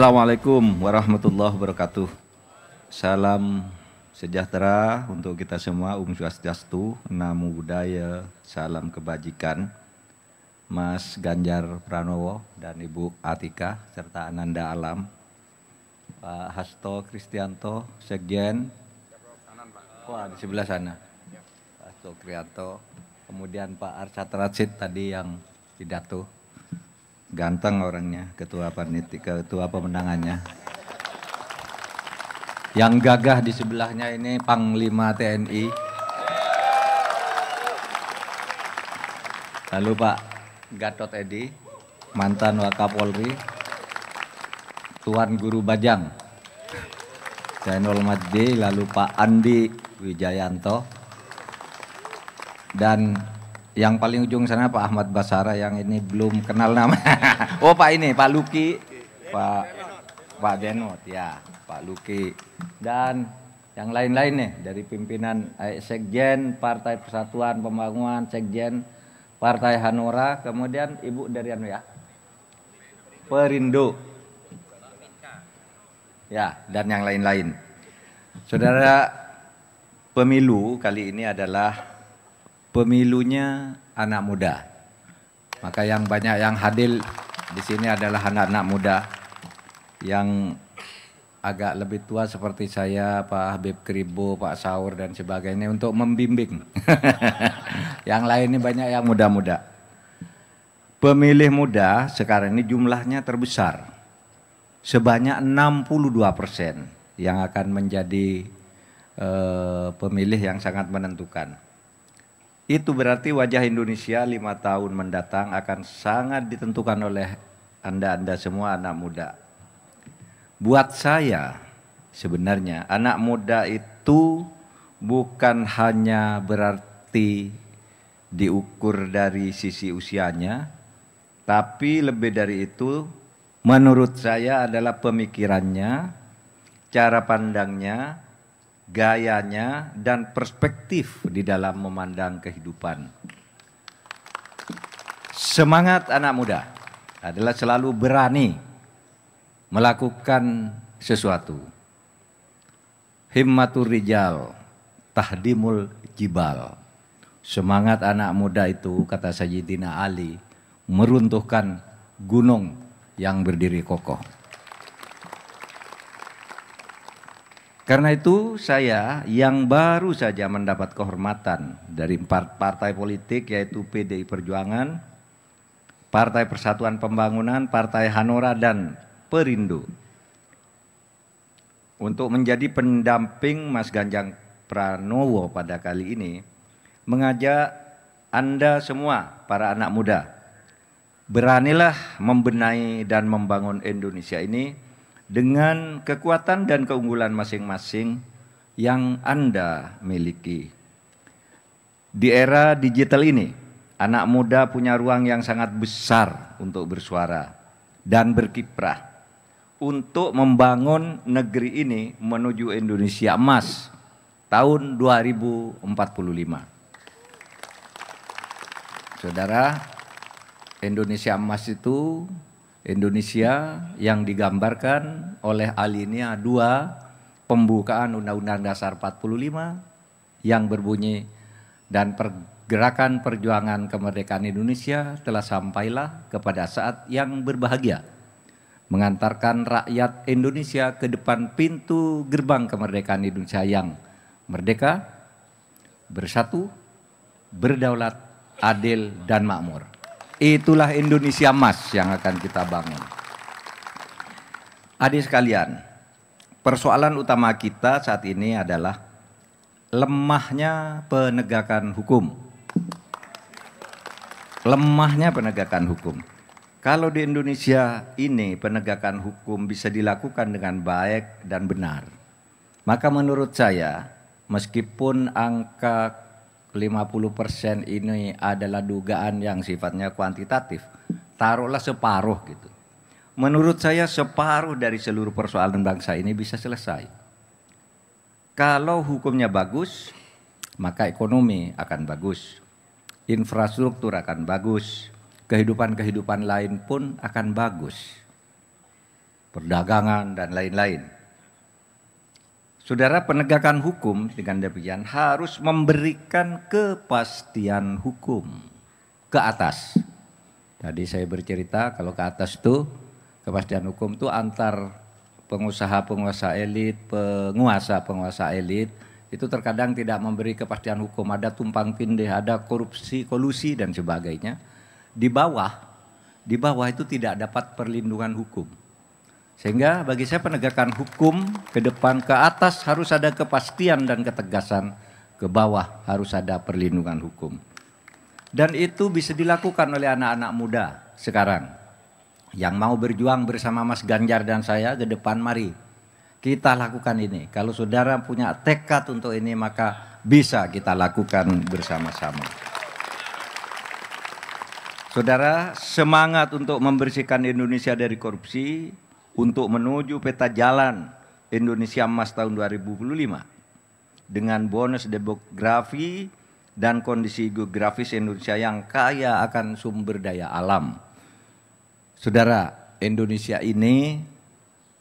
Assalamualaikum warahmatullahi wabarakatuh. Salam sejahtera untuk kita semua. Swastiastu, Namo Buddhaya, salam kebajikan. Mas Ganjar Pranowo dan Ibu Atika serta Ananda Alam, Pak Hasto Kristianto, Sekjen. Wah, di sebelah sana. Pak Hasto Kristianto. Kemudian Pak Arsyad Rashid tadi yang pidato. Ganteng orangnya, ketua pemenangannya. Yang gagah di sebelahnya ini Panglima TNI. Lalu Pak Gatot Edi, mantan Wakapolri. Tuan Guru Bajang, Zainul Majdi, lalu Pak Andi Wijayanto. Dan yang paling ujung sana Pak Ahmad Basara yang ini belum kenal nama. Oh Pak ini, Pak Luki, Pak Denot ya, Pak Luki. Dan yang lain-lain nih dari pimpinan Sekjen Partai Persatuan Pembangunan, Sekjen Partai Hanora, kemudian Ibu dari ya, Perindo. Ya, dan yang lain-lain. Saudara, pemilu kali ini adalah pemilunya anak muda. Maka yang banyak yang hadir di sini adalah anak-anak muda yang agak lebih tua seperti saya, Pak Habib Kribo, Pak Saur dan sebagainya untuk membimbing. Yang lain ini banyak yang muda-muda. Pemilih muda sekarang ini jumlahnya terbesar. Sebanyak 62% yang akan menjadi pemilih yang sangat menentukan. Itu berarti wajah Indonesia 5 tahun mendatang akan sangat ditentukan oleh Anda semua anak muda. Buat saya sebenarnya anak muda itu bukan hanya berarti diukur dari sisi usianya, tapi lebih dari itu menurut saya adalah pemikirannya, cara pandangnya, gayanya, dan perspektif di dalam memandang kehidupan. Semangat anak muda adalah selalu berani melakukan sesuatu. Himmatur rijal, tahdimul jibal. Semangat anak muda itu, kata Sayyidina Ali, meruntuhkan gunung yang berdiri kokoh. Karena itu saya yang baru saja mendapat kehormatan dari 4 partai politik yaitu PDI Perjuangan, Partai Persatuan Pembangunan, Partai Hanora dan Perindo untuk menjadi pendamping Mas Ganjar Pranowo pada kali ini, mengajak Anda semua para anak muda beranilah membenahi dan membangun Indonesia ini dengan kekuatan dan keunggulan masing-masing yang Anda miliki. Di era digital ini, anak muda punya ruang yang sangat besar untuk bersuara dan berkiprah untuk membangun negeri ini menuju Indonesia Emas tahun 2045. Saudara, Indonesia Emas itu Indonesia yang digambarkan oleh alinea 2 pembukaan Undang-Undang Dasar 45 yang berbunyi, dan pergerakan perjuangan kemerdekaan Indonesia telah sampailah kepada saat yang berbahagia, mengantarkan rakyat Indonesia ke depan pintu gerbang kemerdekaan Indonesia yang merdeka, bersatu, berdaulat, adil, dan makmur. Itulah Indonesia Emas yang akan kita bangun. Adik sekalian, persoalan utama kita saat ini adalah lemahnya penegakan hukum. Lemahnya penegakan hukum. Kalau di Indonesia ini penegakan hukum bisa dilakukan dengan baik dan benar, maka menurut saya meskipun angka 50% ini adalah dugaan yang sifatnya kuantitatif, taruhlah separuh gitu. Menurut saya separuh dari seluruh persoalan bangsa ini bisa selesai. Kalau hukumnya bagus, maka ekonomi akan bagus, infrastruktur akan bagus, kehidupan-kehidupan lain pun akan bagus. perdagangan, dan lain-lain. Saudara, penegakan hukum dengan demikian harus memberikan kepastian hukum ke atas. Tadi saya bercerita kalau ke atas itu kepastian hukum itu antar pengusaha-penguasa elit, penguasa elit itu terkadang tidak memberi kepastian hukum, ada tumpang tindih, ada korupsi, kolusi dan sebagainya. Di bawah itu tidak dapat perlindungan hukum. Sehingga bagi saya penegakan hukum ke depan ke atas harus ada kepastian dan ketegasan, ke bawah harus ada perlindungan hukum. Dan itu bisa dilakukan oleh anak-anak muda sekarang. Yang mau berjuang bersama Mas Ganjar dan saya ke depan, mari kita lakukan ini. Kalau saudara punya tekad untuk ini maka bisa kita lakukan bersama-sama. Saudara, semangat untuk membersihkan Indonesia dari korupsi, untuk menuju peta jalan Indonesia Emas tahun 2025 dengan bonus demografi dan kondisi geografis Indonesia yang kaya akan sumber daya alam. Saudara, Indonesia ini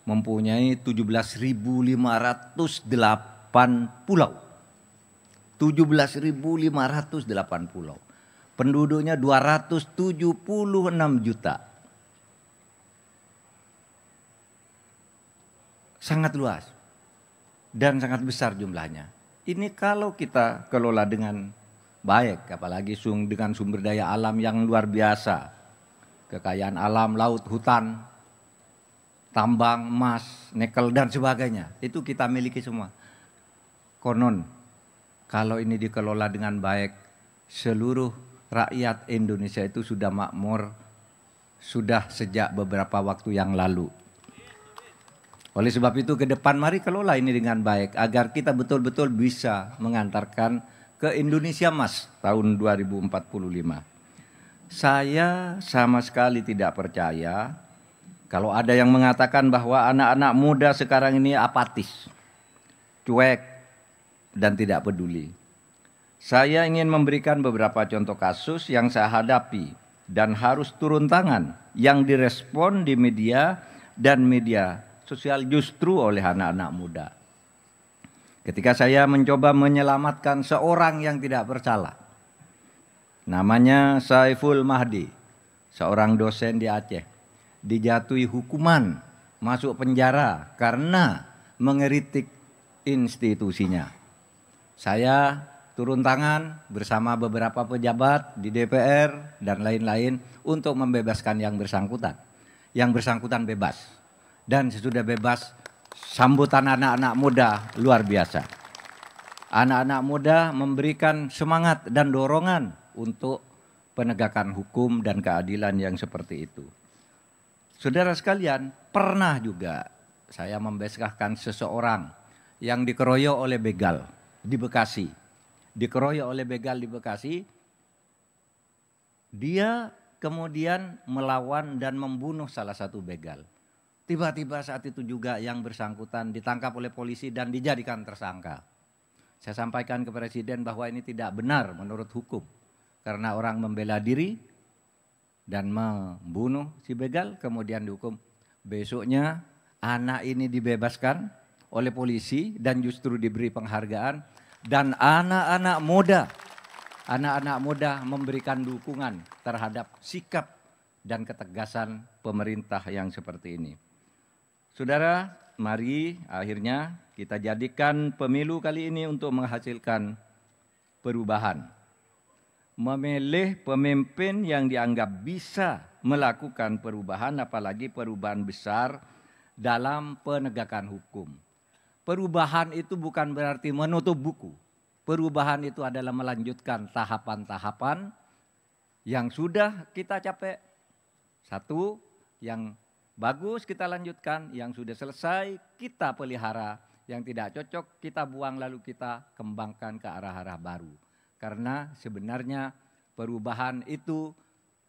mempunyai 17.508 pulau. 17.508 pulau. Penduduknya 276 juta. Sangat luas dan sangat besar jumlahnya. Ini kalau kita kelola dengan baik, apalagi dengan sumber daya alam yang luar biasa. Kekayaan alam, laut, hutan, tambang, emas, nikel dan sebagainya. Itu kita miliki semua. Konon kalau ini dikelola dengan baik, seluruh rakyat Indonesia itu sudah makmur, sudah sejak beberapa waktu yang lalu. Oleh sebab itu ke depan mari kelola ini dengan baik agar kita betul-betul bisa mengantarkan ke Indonesia Emas tahun 2045. Saya sama sekali tidak percaya kalau ada yang mengatakan bahwa anak-anak muda sekarang ini apatis, cuek, dan tidak peduli. Saya ingin memberikan beberapa contoh kasus yang saya hadapi dan harus turun tangan yang direspon di media dan media sosial justru oleh anak-anak muda. Ketika saya mencoba menyelamatkan seorang yang tidak bersalah, namanya Saiful Mahdi, seorang dosen di Aceh, dijatuhi hukuman masuk penjara karena mengeritik institusinya. Saya turun tangan bersama beberapa pejabat di DPR dan lain-lain untuk membebaskan yang bersangkutan. Yang bersangkutan bebas. Dan sesudah bebas, sambutan anak-anak muda luar biasa. Anak-anak muda memberikan semangat dan dorongan untuk penegakan hukum dan keadilan yang seperti itu. Saudara sekalian, pernah juga saya membebaskan seseorang yang dikeroyok oleh begal di Bekasi. Dikeroyok oleh begal di Bekasi, dia kemudian melawan dan membunuh salah satu begal. Tiba-tiba saat itu juga yang bersangkutan ditangkap oleh polisi dan dijadikan tersangka. Saya sampaikan ke Presiden bahwa ini tidak benar menurut hukum. Karena orang membela diri dan membunuh si begal kemudian dihukum. Besoknya anak ini dibebaskan oleh polisi dan justru diberi penghargaan. Dan anak-anak muda memberikan dukungan terhadap sikap dan ketegasan pemerintah yang seperti ini. Saudara, mari akhirnya kita jadikan pemilu kali ini untuk menghasilkan perubahan. Memilih pemimpin yang dianggap bisa melakukan perubahan, apalagi perubahan besar dalam penegakan hukum. Perubahan itu bukan berarti menutup buku. Perubahan itu adalah melanjutkan tahapan-tahapan yang sudah kita capai. Satu, yang bagus kita lanjutkan, yang sudah selesai kita pelihara, yang tidak cocok kita buang lalu kita kembangkan ke arah-arah baru. Karena sebenarnya perubahan itu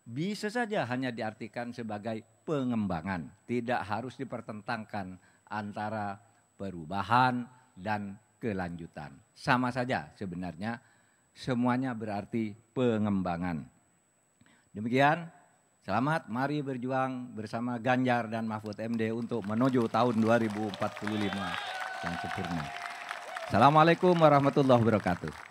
bisa saja hanya diartikan sebagai pengembangan. Tidak harus dipertentangkan antara perubahan dan kelanjutan. Sama saja sebenarnya semuanya berarti pengembangan. Demikian Selamat, mari berjuang bersama Ganjar dan Mahfud MD untuk menuju tahun 2045 yang sempurna. Assalamualaikum warahmatullahi wabarakatuh.